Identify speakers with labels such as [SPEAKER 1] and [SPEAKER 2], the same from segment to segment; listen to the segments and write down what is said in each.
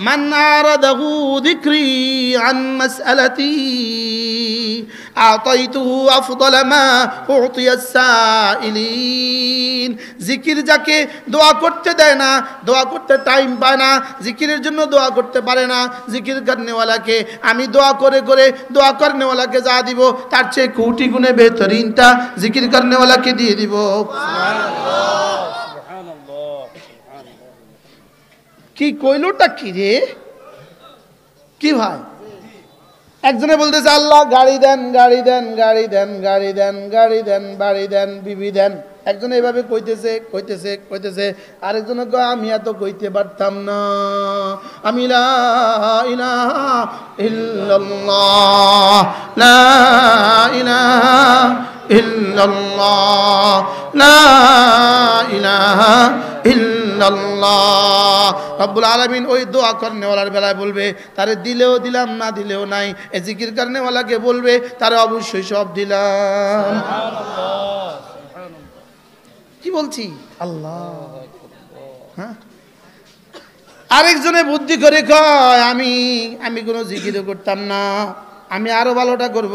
[SPEAKER 1] মান আরাদাহু যিকরি আন মাসআলাতি আতাইতুহু আফদালা মা উতিয়াস সাইলিন। জিকির যাকে দোয়া করতে দেয় না, দোয়া করতে টাইম পায় না, জিকিরের জন্য দোয়া করতে পারে না, জিকির করনেওয়ালাকে আমি দোয়া করে করে দোয়া করনেওয়ালাকে যা দিব তার চেয়ে কোটি গুণে বেহতরিনটা জিকির করনেওয়ালাকে দিয়ে দিব। কি কইলোটা কি রে? কি ভাই? একজনে বলতেছে আল্লাহ গাড়ি দেন, গাড়ি দেন, গাড়ি দেন, গাড়ি দেন, গাড়ি দেন, বাড়ি দেন, বিবি দেন। একজন এইভাবে কইতেছে কইতেছে কইতেছে, আরেকজনে কয় আমি এত কইতে পারতাম না, আমি লা ইলাহা ইল্লাল্লাহ, লা ইলাহা ইল্লাল্লাহ, লা ইলাহা ইল্লাল্লাহ। রব্বুল আলামিন ওই দোয়া করনেওয়ালার বেলায় বলবে তারে দিলেও দিলাম, না দিলেও নাই। এ জিকির করনেওয়ালাকে বলবে তারে অবশ্যই সব দিলাম। কি বলছি? আল্লাহ। হ্যাঁ, আরেকজনে বুদ্ধি করে কয় আমি কোনো জিকিরও করতাম না, আমি আরো ভালোটা করব।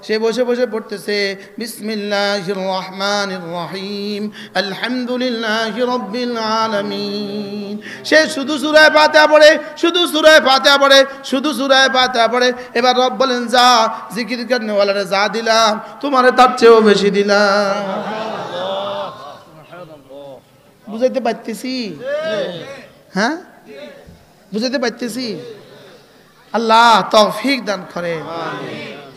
[SPEAKER 1] সে বসে বসে পড়তেছে বিসমিল্লাহির রহমানির রহিম আলহামদুলিল্লাহি রাব্বিল আলামিন। সে শুধু সূরা ফাতিহা পড়ে, শুধু সূরা ফাতিহা পড়ে, শুধু সূরা ফাতিহা পড়ে। এবার রব বলেন যা জিকির করনেওয়ালারে যা দিলাম তোমারে তার চেয়েও বেশি দিলাম। বুঝাইতে পারতেছি? হ্যাঁ, বুঝাইতে পারতেছি? আল্লাহ তৌফিক দান করে।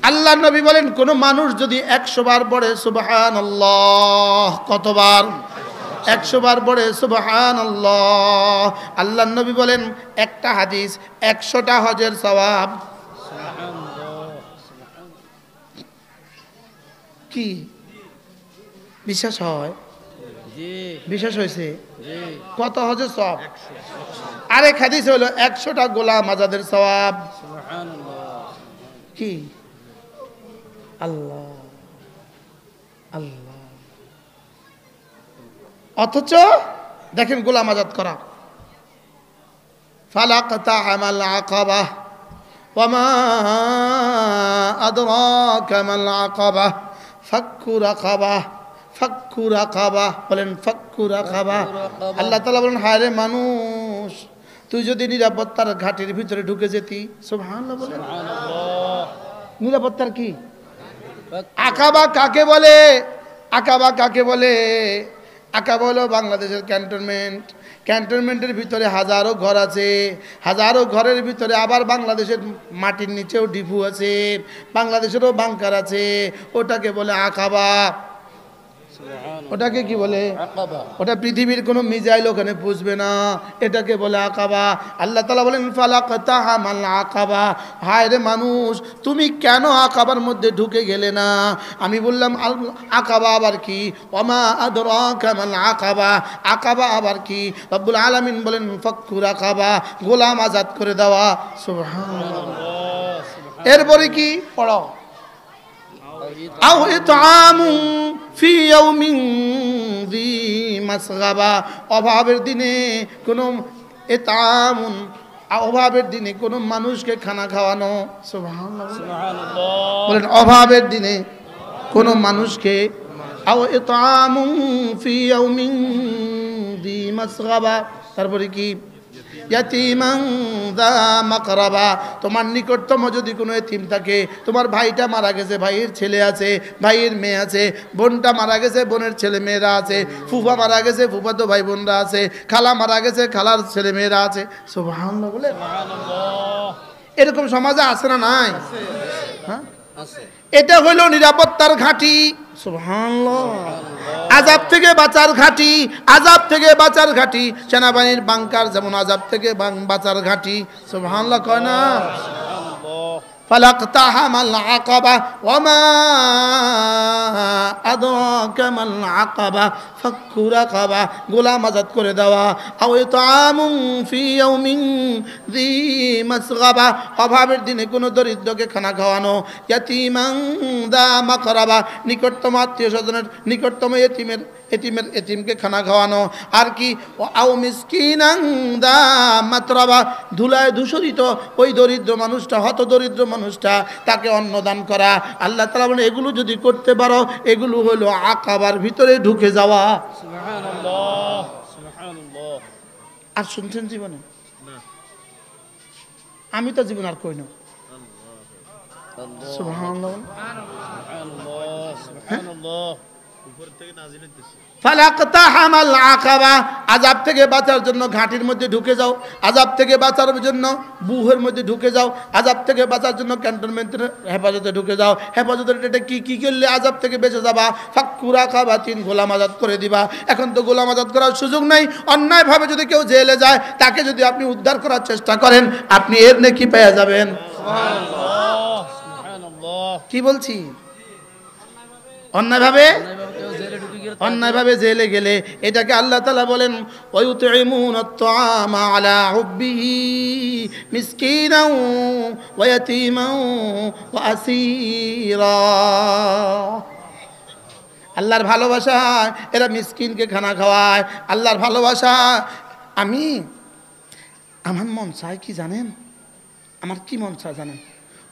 [SPEAKER 1] আল্লাহ নবী বলেন কোন মানুষ যদি 100 বার পড়ে সুবহানাল্লাহ, কতবার? 100 বার পড়ে সুবহানাল্লাহ, আল্লাহ নবী বলেন একটা হাদিস 100টা হজের সওয়াব। কি বিশ্বাস হয়? বিশ্বাস হয়েছে? কত হজের সওয়াব? আরেক হাদিস হলো 100টা গোলাম আজাদের সওয়াব। কি আল্লাহ আল্লাহ। অথচ দেখেন গোলাম আজাদ করা, ফালাকতা আমাল আকাবা ওয়া মা আদরাকা মাল আকাবা ফাক্কু রাকাবা, ফাক্কু রাকাবা। বলেন ফাক্কু রাকাবা। আল্লাহ তাআলা বলেন হায় রে মানুষ, তুই যদি নিরাপত্তার ঘাটির ভিতরে ঢুকে যেতি। সুবহানাল্লাহ বলেন। নিরাপত্তার কি? আকাবা কাকে বলে? আকাবা কাকে বলে? আকাবা হলো বাংলাদেশের ক্যান্টনমেন্ট। ক্যান্টনমেন্টের ভিতরে হাজারো ঘর আছে, হাজারো ঘরের ভিতরে আবার বাংলাদেশের মাটির নিচেও ডিপু আছে, বাংলাদেশেরও বাংকার আছে। ওটাকে বলে আকাবা। ওটাকে কি বলে? ওটা পৃথিবীর কোনো মিসাইল ওখানে পুষবে না, এটাকে বলে আকাবা। আল্লাহ তাআলা বলেন ফালাকতাহা মাল আকাবা। হায় রে মানুষ, তুমি কেন আকাবার মধ্যে ঢুকে গেলে না? আমি বললাম আকাবা আবার কি? ওমা আদরাকা মাল আকাবা। আকাবা আবার কি? রব্বুল আলামিন বলেন ফাক্কু রাকাবা, গোলাম আজাদ করে দেওয়া। সুবহানাল্লাহ। এরপরে কি পড়ো? আও ইতআমু ফি ইয়াউমিন যী মাসগাবা। অভাবের দিনে কোনো ইতআমুন, অভাবের দিনে কোনো মানুষকে খানা খাওয়ানো। সুবহানাল্লাহ। বলেন অভাবের দিনে কোনো মানুষকে। আও ইতআমু ফি ইয়াউমিন যী মাসগাবা। তারপরে কি? ইয়াতীমান যা মাকরাবা। তোমার নিকটতম যদি কোনো এতিম থাকে, তোমার ভাইটা মারা গেছে, ভাইয়ের ছেলে আছে, ভাইয়ের মেয়ে আছে, বোনটা মারা গেছে, বোনের ছেলে মেয়েরা আছে, ফুফা মারা গেছে, ফুফাতো ভাই বোনরা আছে, খালা মারা গেছে, খালার ছেলে মেয়েরা আছে। সুবহানাল্লাহ বলে। এরকম সমাজে আছে না নাই? হ্যাঁ, এটা হলো নিরাপত্তার ঘাঁটি। সুবহানাল্লাহ। আযাব থেকে বাঁচার ঘাঁটি, আযাব থেকে বাঁচার ঘাঁটি। সেনাবাহিনীর বাংকার যেমন আযাব থেকে বাঁচার ঘাঁটি। সুবহানাল্লাহ কয় না? ফালাকতাহা মাল আকাবা ওয়া মা আদরাকা মাল আকাবা ফাক্কু রাকাবা, গোলাম আজাদ করে দেওয়া, আও ইতআমুন ফি ইয়াউমিন যী মাসগাবা, অভাবের দিনে কোনো দরিদ্রকে খানা খাওয়ানো, ইয়াতীমান যা মাকরাবা, নিকটতম আত্মীয় স্বজনের নিকটতম এতিমকে খানা খাওয়ানো, আর কি আও মিসকিনান যা মাতরাবা, ধুলায় ধূসরিত ওই দরিদ্র মানুষটা, হত দরিদ্র মানুষটা, তাকে অন্নদান করা। আল্লাহ তাআলা বলেন এগুলো যদি করতে পারো, এগুলো হলো আকাবার ভিতরে ঢুকে যাওয়া।
[SPEAKER 2] সুবহানাল্লাহ, সুবহানাল্লাহ।
[SPEAKER 1] আর শুনছেন জীবনে? আমি তো জীবন আর কই না। সুবহানাল্লাহ,
[SPEAKER 2] সুবহানাল্লাহ, সুবহানাল্লাহ। উপর থেকে নাজিল হইতেছে।
[SPEAKER 1] ফালাকতাহামাল আকাবা, আযাব থেকে বাঁচার জন্য ঘাটির মধ্যে ঢুকে যাও, আযাব থেকে বাঁচার জন্য বুহের মধ্যে ঢুকে যাও, আযাব থেকে বাঁচার জন্য ক্যান্টনমেন্টের হেফাজতে ঢুকে যাও। হেফাজতের এটা কি করলে আযাব থেকে বেঁচে যাবা? ফাক্কু রাকাবাতিন, গোলাম আজাদ করে দিবা। এখন তো গোলাম আজাদ করার সুযোগ নাই। অন্যায়ভাবে যদি কেউ জেলে যায়, তাকে যদি আপনি উদ্ধার করার চেষ্টা করেন, আপনি এর নেকি পেয়ে যাবেন।
[SPEAKER 2] সুবহানাল্লাহ, সুবহানাল্লাহ।
[SPEAKER 1] কি বলছি? অন্যায়ভাবে জেলে গেলে এটাকে আল্লাহ তাআলা বলেন ওয়ায়ুতঈমুনাত তাআমা আলা হুব্বিহি মিসকিনাও ওয়া ইয়াতীমাও ওয়া আসীরা। আল্লাহর ভালোবাসা, এরা মিসকিনকে খানা খাওয়ায়। আল্লাহর ভালোবাসা। আমার মন চায় কি জানেন? আমার কি মন চায় জানেন?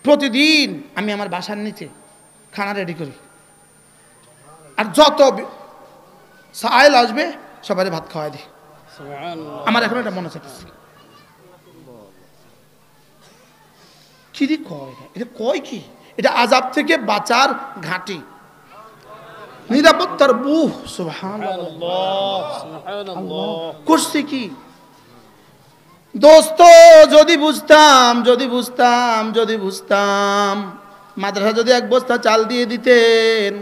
[SPEAKER 1] প্রতিদিন আমি আমার বাসার নিচে খানা রেডি করি, আর যত সাইল আসবে সবাই ভাত খাওয়াই দিই।
[SPEAKER 2] সুবহানাল্লাহ।
[SPEAKER 1] আমার এখন এটা মনে চাইতেছে, কি রে কয় এটা কয় কি? এটা আযাব থেকে বাঁচার ঘাঁটি, নিরাপত্তার বুহ। সুবহানাল্লাহ,
[SPEAKER 2] সুবহানাল্লাহ।
[SPEAKER 1] করছে কি? দোস্ত যদি বুঝতাম মাদ্রাসা যদি এক বস্তা চাল দিয়ে দিতেন,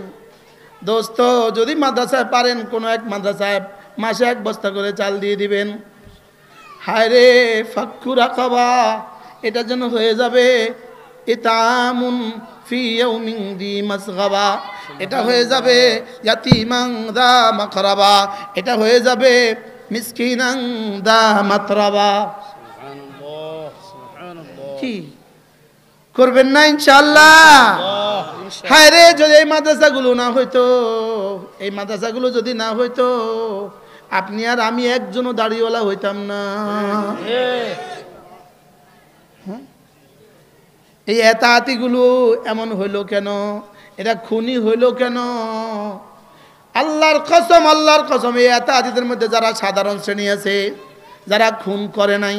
[SPEAKER 1] দোস্ত যদি মাদ্রাসায় পারেন, কোনো এক মাদ্রাসায় মাসে এক বস্তা করে চাল দিয়ে দিবেন। হায় রে, ফাক্কু রাকাবা, এটা যেন হয়ে যাবে ইতআমুন ফি ইয়াউমিন যী মাসগাবা, এটা হয়ে যাবে ইয়াতীমান যা মাকরাবা, এটা হয়ে যাবে মিসকিনান যা মাতরাবা।
[SPEAKER 2] সুবহানাল্লাহ, সুবহানাল্লাহ।
[SPEAKER 1] কি করবেন না ইনশাআল্লাহ? হায় রে, যদি এই মাদ্রাসাগুলো না হইতো, এই মাদ্রাসাগুলো যদি না হইতো, আপনি আর আমি একজনও দাড়িওয়ালা হইতাম না। এই এতাহাতিগুলো এমন হইলো কেন? এটা খুনি হইলো কেন? আল্লাহর কসম, এই এতাহাতিদের মধ্যে যারা সাধারণ শ্রেণী আছে, যারা খুন করে নাই,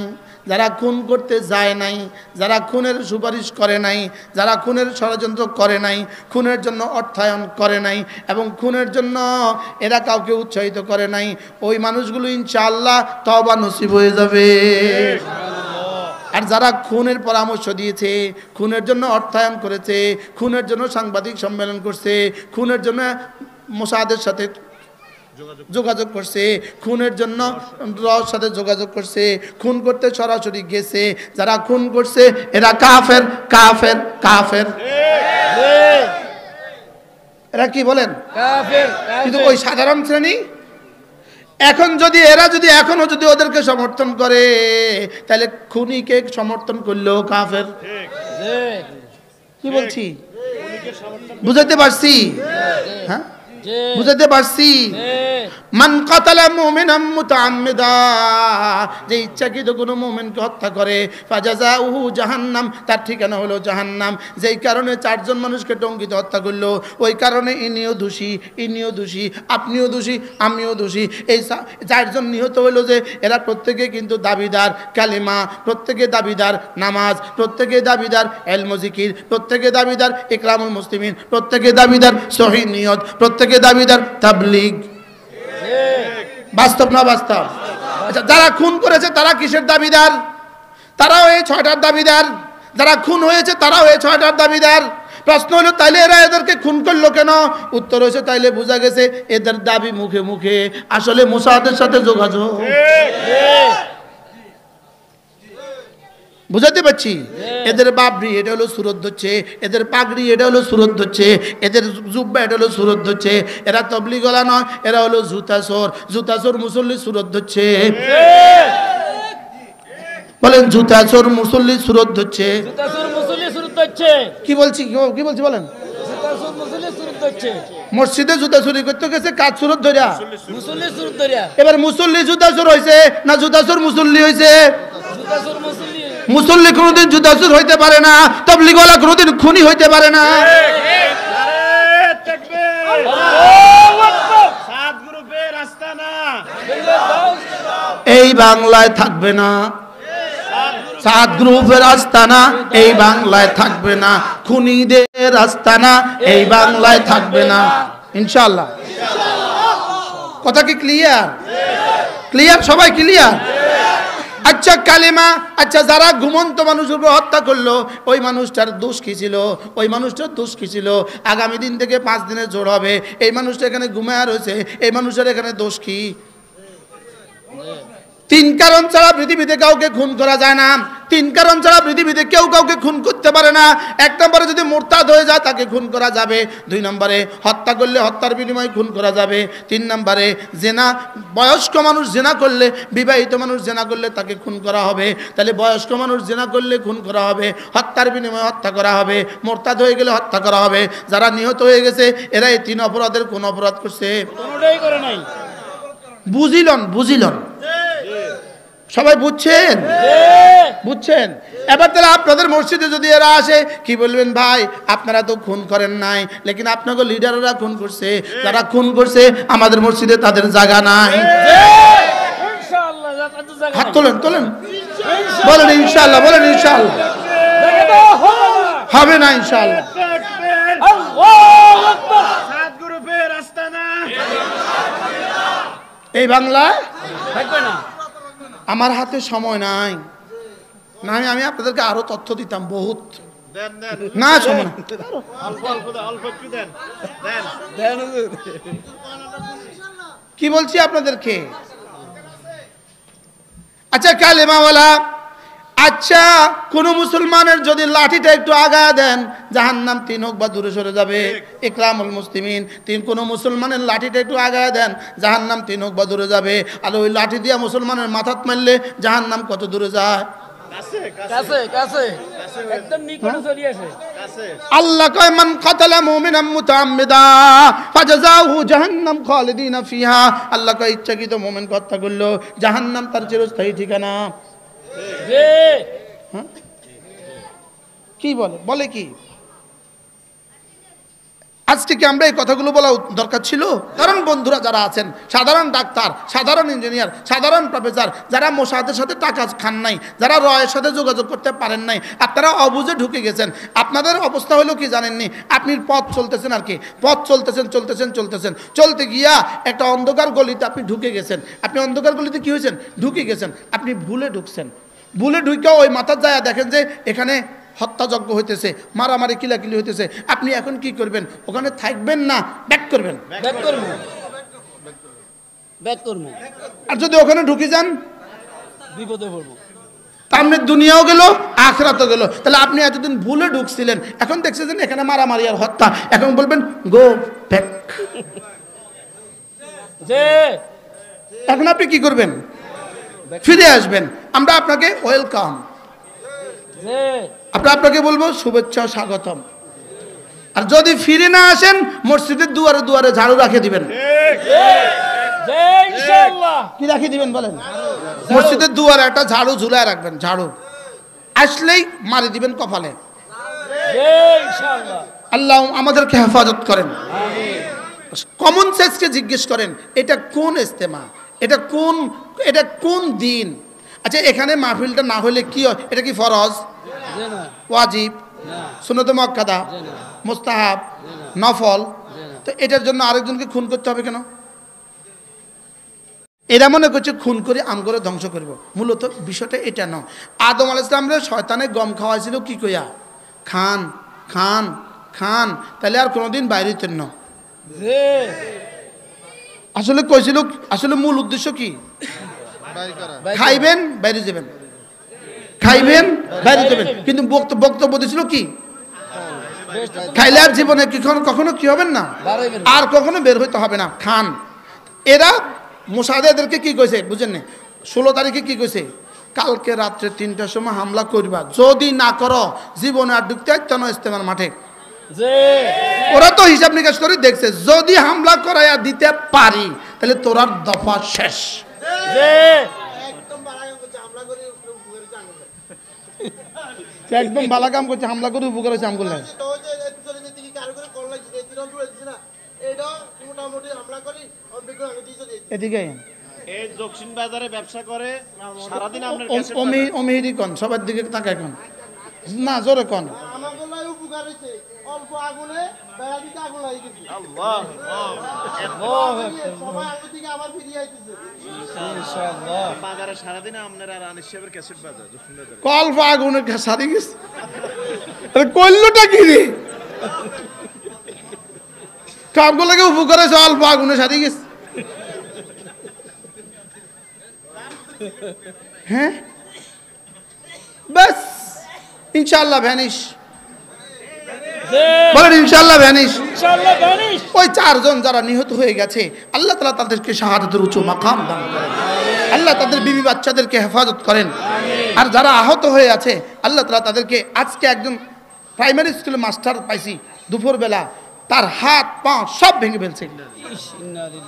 [SPEAKER 1] যারা খুন করতে যায় নাই, যারা খুনের সুপারিশ করে নাই, যারা খুনের ষড়যন্ত্র করে নাই, খুনের জন্য অর্থায়ন করে নাই, এবং খুনের জন্য এরা কাউকে উৎসাহিত করে নাই, ওই মানুষগুলো ইনশাআল্লাহ তওবা নসিব হয়ে যাবে। আর যারা খুনের পরামর্শ দিয়েছে, খুনের জন্য অর্থায়ন করেছে, খুনের জন্য সাংবাদিক সম্মেলন করছে, খুনের জন্য মোসাদের সাথে যোগাযোগ করছে, খুনের জন্য রর সাথে যোগাযোগ করছে, খুন করতে সরাসরি গেছে, যারা খুন করছে এরা কাফের কাফের কাফের। এরা কি বলেন? কাফের। কিন্তু ওই সাধারণ শ্রেণী এরা যদি এখনো যদি ওদেরকে সমর্থন করে, তাহলে খুনিকে সমর্থন করলেও কাফের। কি বলছি? বুঝাতে পারছি? হ্যাঁ, বুঝাতে পারছি? মান কাতালা মুমিনাম মুতাআম্মিদা, যে ইচ্ছাকৃত কোনো মুমিনকে হত্যা করে, ফাজাযাউহু জাহান্নাম, তার ঠিকানা হলো জাহান্নাম। যেই কারণে চারজন মানুষকে টঙ্গিতে হত্যা করলো, ওই কারণে ইনিও দোষী, আপনিও দোষী, আমিও দোষী। এই চারজন নিহত হইলো যে এরা প্রত্যেকে কিন্তু দাবিদার কালিমা, প্রত্যেকে দাবিদার নামাজ, প্রত্যেকে দাবিদার ইলম জিকির, প্রত্যেকে দাবিদার ইকরামুল মুসলিমিন, প্রত্যেকে দাবিদার সহিহ নিয়ত, প্রত্যেকে দাবিদার তাবলীগ। বাস্তব না বাস্তব? আচ্ছা, যারা খুন করেছে তারা কিসের দাবিদার? তারাও এই 6টার দাবিদার। যারা খুন হয়েছে তারাও এই 6টার দাবিদার। প্রশ্ন হলো তাইলে এরা এদেরকে খুন করলো কেন? উত্তর হয়েছে তাইলে বোঝা গেছে এদের দাবি মুখে মুখে, আসলে মোসাদের সাথে যোগাযোগ। বুঝাতে পারছি? এদের বাবরি এটা হলো সুরত ধরছে, এদের পাগড়ি এটা হলো সুরত ধরছে, এদের জুব্বা এটা হলো সুরত ধরছে। এরা তবলিগলা নয়, এরা হলো জুতাচোর মুসল্লি সুরত ধরছে। বলেন জুতাচোর মুসল্লি সুরত ধরছে। কি বলছি বলেন? মসজিদে জুতা চুরি করতে গেছে, কাজ সুরত ধরিয়া। এবার মুসল্লি জুতাচোর হয়েছে না জুতাচোর মুসল্লি হয়েছে? মুসল্লি কোনোদিন জুতাচোর হইতে পারে না, তাবলীগওয়ালা কোনোদিন খুনি হইতে পারে না। এই বাংলায় থাকবে না, সাত গ্রুপের আস্তানা এই বাংলায় থাকবে না, খুনিদের আস্তানা এই বাংলায় থাকবে না, ইনশাআল্লাহ। কথা কি ক্লিয়ার? ক্লিয়ার? সবাই ক্লিয়ার? আচ্ছা কালেমা, আচ্ছা যারা ঘুমন্ত মানুষের উপর হত্যা করলো ওই মানুষটার দোষ কি ছিল? ওই মানুষটার দোষ কি ছিল? আগামী দিন থেকে 5 দিনের জোর হবে, এই মানুষটা এখানে ঘুমায় রয়েছে, এই মানুষের এখানে দোষ কি? 3 কারণ ছাড়া পৃথিবীতে কাউকে খুন করা যায় না। 3 কারণ ছাড়া পৃথিবীতে কেউ কাউকে খুন করতে পারে না। 1 নম্বরে যদি মুরতাদ হয়ে যায় তাকে খুন করা যাবে। 2 নম্বরে হত্যা করলে হত্যার বিনিময়ে খুন করা যাবে। 3 নম্বরে জেনা, বয়স্ক মানুষ জেনা করলে, বিবাহিত মানুষ জেনা করলে তাকে খুন করা হবে। তাহলে বয়স্ক মানুষ জেনা করলে খুন করা হবে, হত্যার বিনিময়ে হত্যা করা হবে, মুরতাদ হয়ে গেলে হত্যা করা হবে। যারা নিহত হয়ে গেছে এরা এই 3 অপরাধের কোন অপরাধ করছে? কোনটাই করে নাই। বুঝিলন সবাই? বুঝছেন? বুঝছেন? এবার তাহলে আপনাদের মসজিদে যদি এরা আসে কি বলবেন? ভাই আপনারা তো খুন করেন নাই, লেকিন আপনাকে লিডাররা খুন করছে। যারা খুন করছে আমাদের মসজিদে তাদের জায়গা নাই। হাত তোলেন, বলেন ইনশাআল্লাহ, বলেন ইনশাআল্লাহ। হবে না ইনশাআল্লাহ। এই বাংলা থাকবে না। আমার হাতে সময় নাই, না আমি আপনাদেরকে আরো তথ্য দিতাম বহুত। না সময় কি বলছি আপনাদেরকে? আচ্ছা কালেমাওয়ালা, আচ্ছা কোন মুসলমানের যদি লাঠিটা একটু আগায় দেন জাহান্নাম 3 হোক বা দূরে সরে যাবে। ইকরামুল মুসলিমিন, কোন মুসলমানের লাঠিটা একটু আগায় দেন জাহান্নাম 3 হোক বা দূরে যাবে। আর ওই লাঠি দিয়া মুসলমানের মাথাত মারলে জাহান্নাম কত দূরে যায়? আল্লাহ কয় মান কাতালা মুমিনান মুতাআম্মিদা ফাজাযাহু জাহান্নাম খালিদিনা ফিহা। আল্লাহ কয় ইচ্ছাকৃত মুমিনকে হত্যা করলো জাহান্নাম তার চিরস্থায়ী ঠিকানা। কি বলে কি? আজকে কি আমরা এই কথাগুলো বলা দরকার ছিল? কারণ বন্ধুরা যারা আছেন, সাধারণ ডাক্তার, সাধারণ ইঞ্জিনিয়ার, সাধারণ প্রফেসর, যারা মোসাদের সাথে টাকা খান নাই, যারা রয়ের সাথে যোগাযোগ করতে পারেন নাই, আপনারা অবুঝে ঢুকে গেছেন। আপনাদের অবস্থা হলো কি জানেননি? আপনি পথ চলতেছেন, আর কি পথ চলতেছেন চলতে গিয়া একটা অন্ধকার গলিতে আপনি ঢুকে গেছেন। আপনি অন্ধকার গলিতে কি হয়েছেন? ঢুকে গেছেন। আপনি ভুলে ঢুকছেন। ভুলে ঢুকে ওই মাথার যায় দেখেন যে এখানে হত্যাযজ্ঞ হইতেছে, মারামারি কিলাকিলি হইতেছে। আপনি এখন কি করবেন? ওখানে থাকবেন না, ব্যাক করবেন। আর যদি ওখানে ঢুকে যান বিপদে পড়বো। সামনে দুনিয়াও গেল, আখিরাতও গেল। তাহলে আপনি এতদিন ভুলে ঢুকছিলেন, এখন দেখছেন এখানে মারামারি আর হত্যা, এখন বলবেন গো ব্যাক। এখন আপনি কি করবেন? ফিরে আসবেন। আমরা আপনাকে ওয়েলকাম, আপনাকে বলবো শুভেচ্ছা, স্বাগতম। আর যদি ফিরে না আসেন মসজিদের দুয়ারে দুয়ারে ঝাড়ু রাখে দিবেন। কি রাখে দিবেন বলেন? মসজিদের দুয়ারে একটা ঝাড়ু ঝুলায় রাখবেন। ঝাড়ু আসলেই মারি দিবেন কপালে। আল্লাহ আমাদেরকে হেফাজত করেন। কমন সেন্সকে জিজ্ঞেস করেন এটা কোন ইজতেমা, এটা কোন দিন? আচ্ছা এখানে মাহফিলটা না হলে কি হয়? এটা কি ফরজ, ওয়াজিব, সুন্নত মুআক্কাদা, মুস্তাহাব, নফল? তো এটার জন্য আরেকজনকে খুন করতে হবে কেন? এরা মনে করছে খুন করে আম করে ধ্বংস করব। মূলত বিষয়টা এটা নয়। আদম আলাইহিস সালামরে শয়তানে গম খাওয়াইছিল কি কইয়া? খান খান খান, তাহলে আর কোনোদিন বাইরে হইতেন না। আসলে কইছিল, আসলে মূল উদ্দেশ্য কি? খাইবেন বাইরে যাবেন, খাইবেন বাইরে যাবেন, কিন্তু বক্তব্য দিছিল কি খাইলে আর জীবনে কখনো কি হবেন না, আর কখনো বের হইতে হবে না, খান। এরা মোসাদে এদেরকে কি কইছে বুঝেন না, 16 তারিখে কি কইছে, কালকে রাত্রে 3টার সময় হামলা করবা, যদি না করো জীবনে আর ঢুকতে চাইতো না ইস্তেমার মাঠে। ওরা তো হিসাব নিকাশ করে দেখছে, যদি হামলা করাইয়া দিতে পারি তাহলে তোরার দফা শেষ। একদম ভালো কাম করছে, হামলা করে উপকার হয়েছে আমগুলো। এদিকে
[SPEAKER 3] এই দক্ষিণ বাজারে ব্যবসা করে সারাদিন আপনার
[SPEAKER 1] অমিহিরি কন, সবার দিকে তাকায় কন না, জোরে কন।
[SPEAKER 4] অল্প আগুনে আগুন লাগিয়ে গেছে।
[SPEAKER 3] আল্লাহ
[SPEAKER 4] আবার ফিরিয়ে আইতেছে
[SPEAKER 3] ইনশাআল্লাহ। বাজারে সারাদিন আপনারা রানিস সাহেবের ক্যাসেট বাজার দক্ষিণ বাজারে
[SPEAKER 1] অল্প আগুনে সারি গেছে, কইলটা কি রে কামগুলো লাগে উপকার হয়েছে, অল্প আগুনে সারি গেছে। হ্যাঁ বাস ইনশাআল্লাহ ভ্যানিশ, বলেন ইনশাআল্লাহ ভ্যানিশ। ওই 4 জন যারা নিহত হয়ে গেছে আল্লাহ তাআলা তাদেরকে শাহাদাতের উঁচু মাকাম দান করেন, আল্লাহ তাদের বিবি বাচ্চাদেরকে হেফাজত করেন। আর যারা আহত হয়ে আছে আল্লাহ তাআলা তাদেরকে, আজকে একজন প্রাইমারি স্কুলে মাস্টার পাইছি দুপুরবেলা, তার হাত পা সব ভেঙে ফেলছে।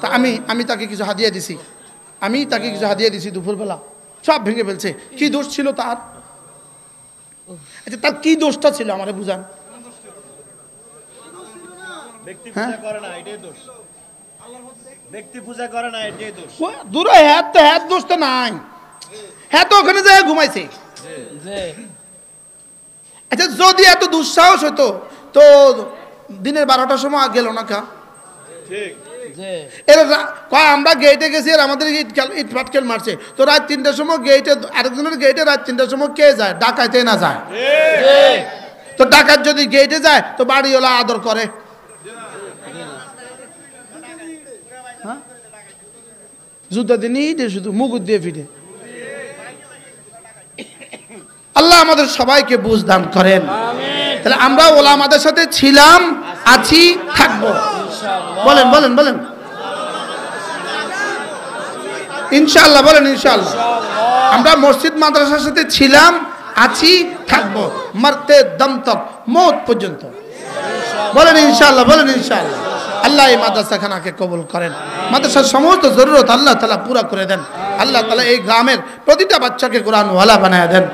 [SPEAKER 1] তা আমি তাকে কিছু হাদিয়া দিছি, দুপুরবেলা সব ভেঙে ফেলছে। কি দোষ ছিল তার? আচ্ছা তার কি দোষটা ছিল আমারে বুঝান।
[SPEAKER 3] ব্যক্তি পূজা করে না এটাই দোষ, ব্যক্তি পূজা করে না এটাই দোষ।
[SPEAKER 1] দূর হ্যাঁ দোষ তো নাই, হ্যাঁ তো ওখানে যায় ঘুমাইছে। আচ্ছা যদি এত দুঃসাহস হতো তো দিনের 12টার সময় গেল না কা?
[SPEAKER 3] ঠিক
[SPEAKER 1] এরা আমরা গেটে গেছি আর আমাদের ইট পাটকেল মারছে, তো রাত 3টার সময় গেটে, আরেকজনের গেটে রাত 3টার সময় কে যায়? ডাকাইতে না যায়? তো ডাকাত যদি গেটে যায় তো বাড়িওয়ালা আদর করে? জুতা দিয়ে শুধু মুগুর দিয়ে ফিরে। আল্লাহ আমাদের সবাইকে বুঝ দান করেন। তাহলে আমরা ওলামাদের সাথে ছিলাম, আছি, থাকবো। বলেন বলেন বলেন ইনশাআল্লাহ, বলেন ইনশাআল্লাহ। আমরা মসজিদ মাদ্রাসার সাথে ছিলাম, আছি, থাকবো মরতে দম তক, মৌত পর্যন্ত। বলেন ইনশাআল্লাহ, বলেন ইনশাআল্লাহ। আল্লাহ এই মাদ্রাসাখানাকে কবুল করেন, মাদ্রাসার সমস্ত জরুরত আল্লাহ তাআলা পুরা করে দেন। আল্লাহ তাআলা এই গ্রামের প্রতিটা বাচ্চাকে কোরআন ওয়ালা বানায় দেন।